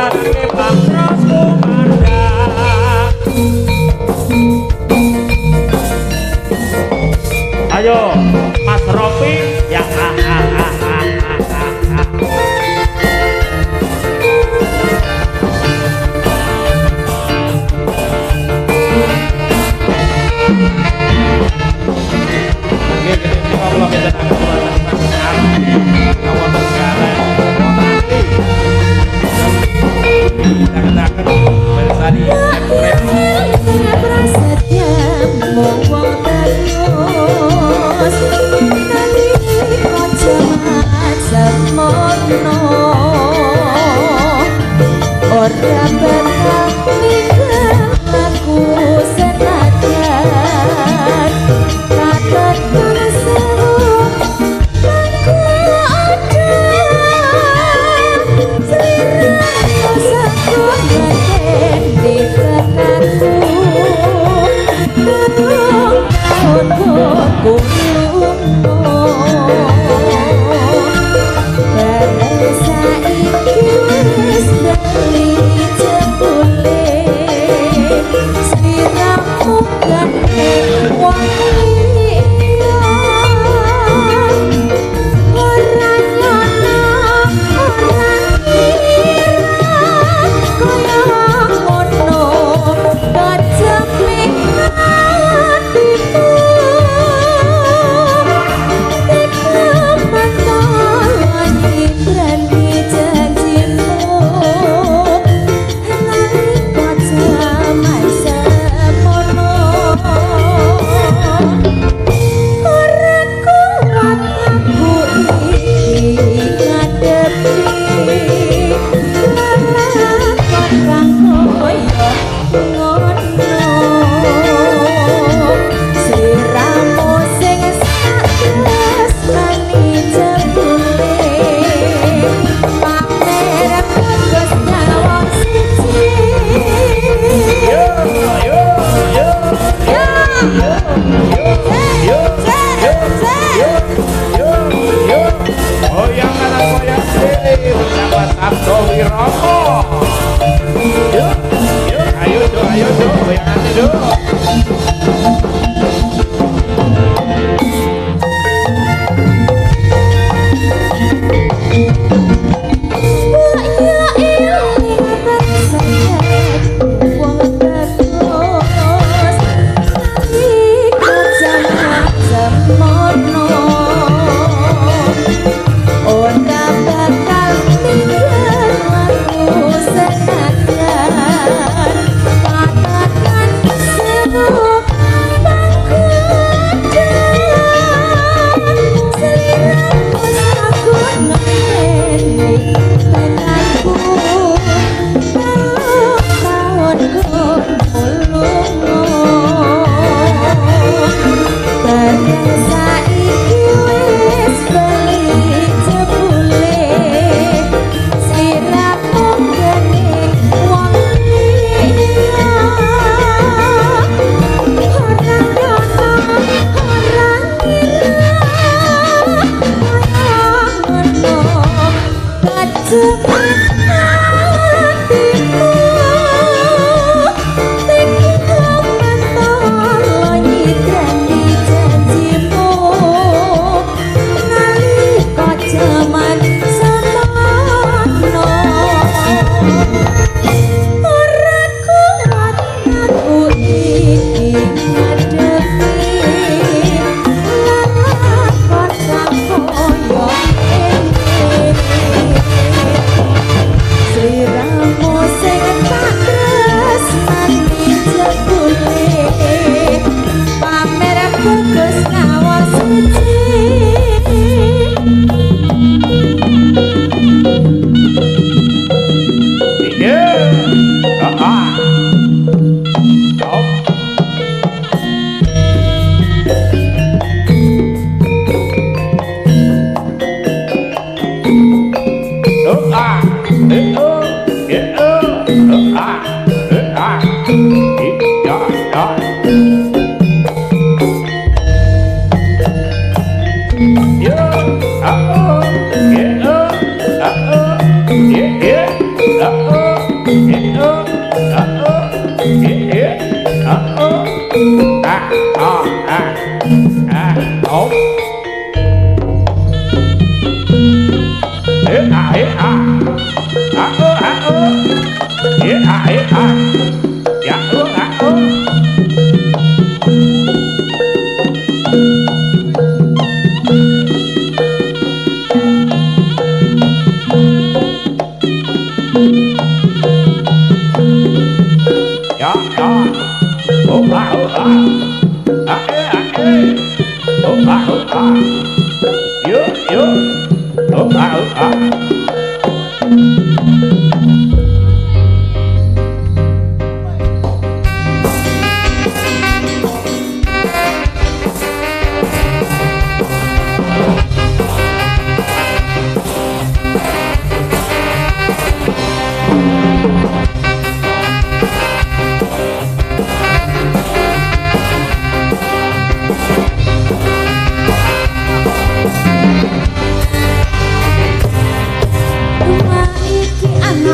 Dadake Pangros kumandang. Ayo Mas Ropi ya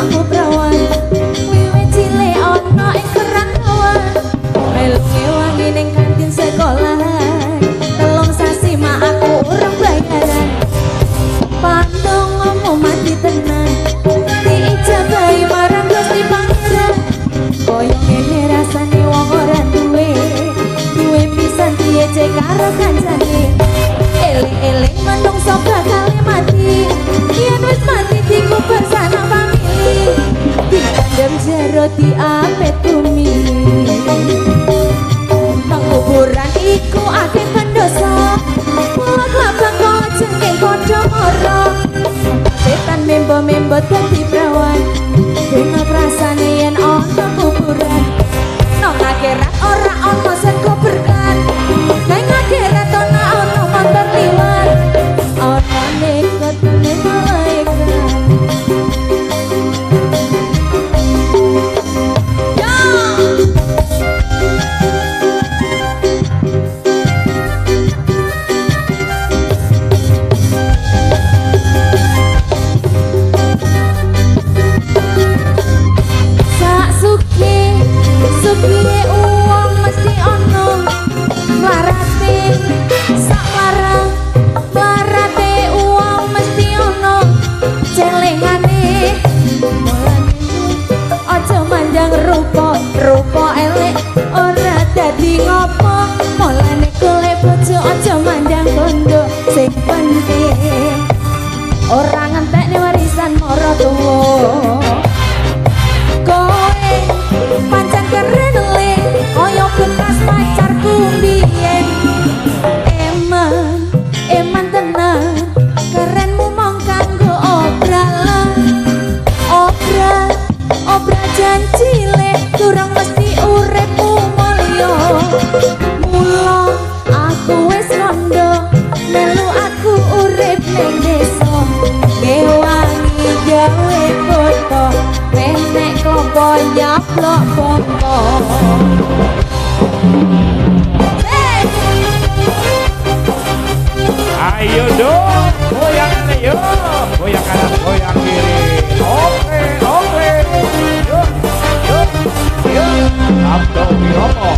anakmu perawan wiwit cilik ana ing perantauan melu ngewangi ning kantin sekolahan telung sasi mak aku urung bayaran pandong ngomong mati tenan diijabahi marang Gusti Pangeran koyo ngene rasane wong ora duwe pisan diece karo kancane eling-eling menungso bakal mati yen wis mati dikubur sana famili dipendem jero diapet bumi penguburan iku akeh pendosa mulut labang kok jengking kodho mara setan membo-membo dadi prawan dene rasane yen ana kuburan nang akhirat ora ana sego berkat nang akhirat ana motor liwat ana nekotne malaikat sugihe uang mesti ono larate sak larate uang mesti ono celengane aja manjang rupa elek ora dadi ngopo mulane golek bojo aja manjang bondo sing penting ora ngentekne warisan mara tuwa kowe pancen keren le kaya bekas pacarku mbiyen eman tenan kerenmu mong kanggo obral janji le durung mesti uripmu mulya mula aku wis rondo melu aku urip ning desa ngewangi gawe foto nek klopo nyaplok pompo Ayo dong, goyang ayo, goyang kanan, goyang kiri. Oke, yuk, Abdo Wiromo.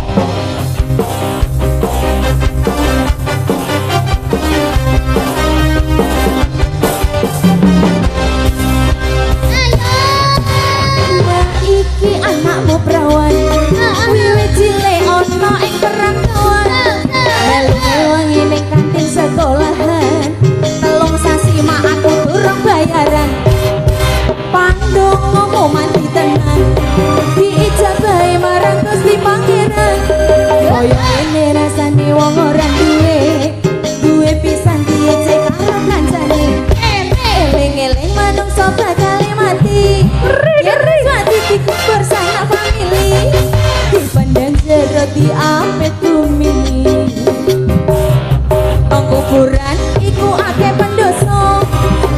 iki anakmu perawan wiwit cilik ana ing perantauan melu ngewangi ning kantin sekolahan telung sasi mak aku durung bayaran pandung ngomong mati tenan diijabahi marang Gusti Pangeran koyo ngene rasane wong ora duwe pisan diece karo kancane eling-eling manungsa bakal mati dikubur sana famili dipendang jero diapet bumi penguburan iku akeh pendosa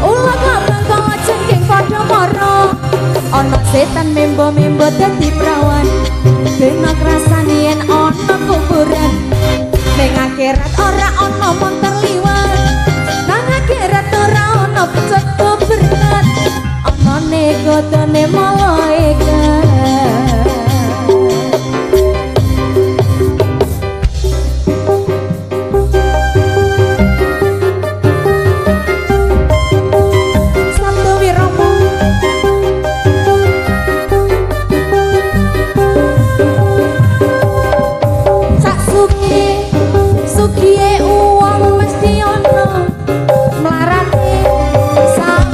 ulah kabang kok jengking padha mara ana setan membo-membo dadi prawan dene rasane yen ana kuburan ning akhirat ora ana montor liwat nang akhirat ora ana sego berkat ana negodone malaikat Sabdo Wiromo sak sugihe uang mesti ono mlarate sak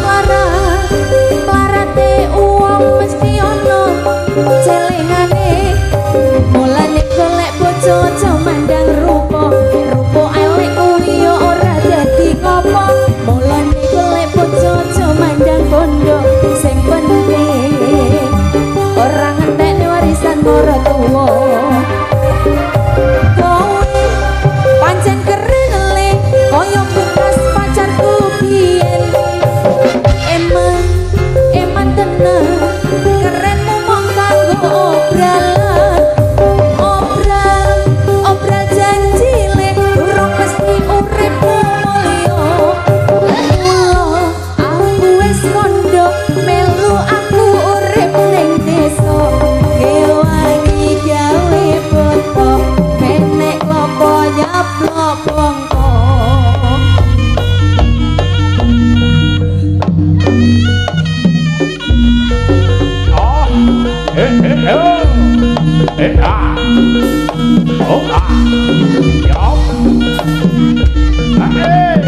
mlarate uang mesti ono celengane mulane golek bojo aja mandang rupa elek kuwi yo ora dadi ngopo mulane golek bojo aja mandang bondo sing penting ora ngentekne warisan mara tuwa kowe pancen keren le kaya bekas pacarku biyen eman tenan kerenmu mong kanggo obral janji le durung mesti uripmu mulya mula aku wis kondo ah, oh ah, yup, hey,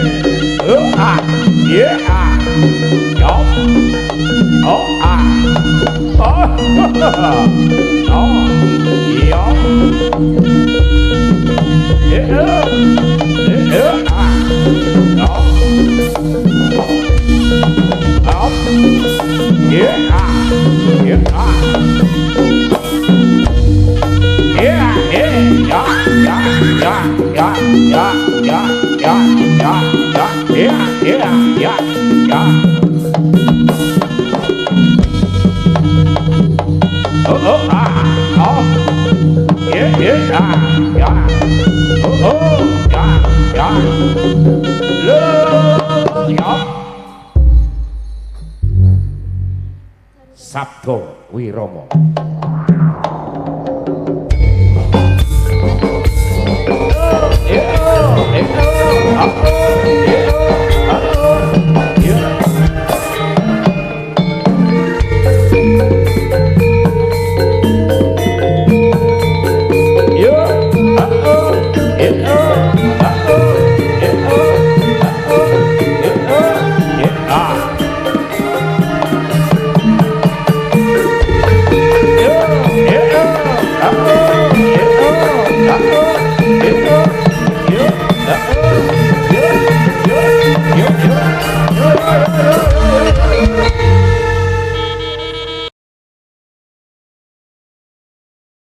ah, yeah, yup, oh ah, oh, oh, yup, yeah, ah, yup, yup, yeah, yeah. Yeah, yeah, yeah, yeah, yeah, yeah, yeah, yeah, yeah, yeah, yeah, yeah, yeah. Oh, oh, ah, oh, yeah, yeah, yeah, oh, oh, yeah, yeah, love, yeah. Sabto Wiromo.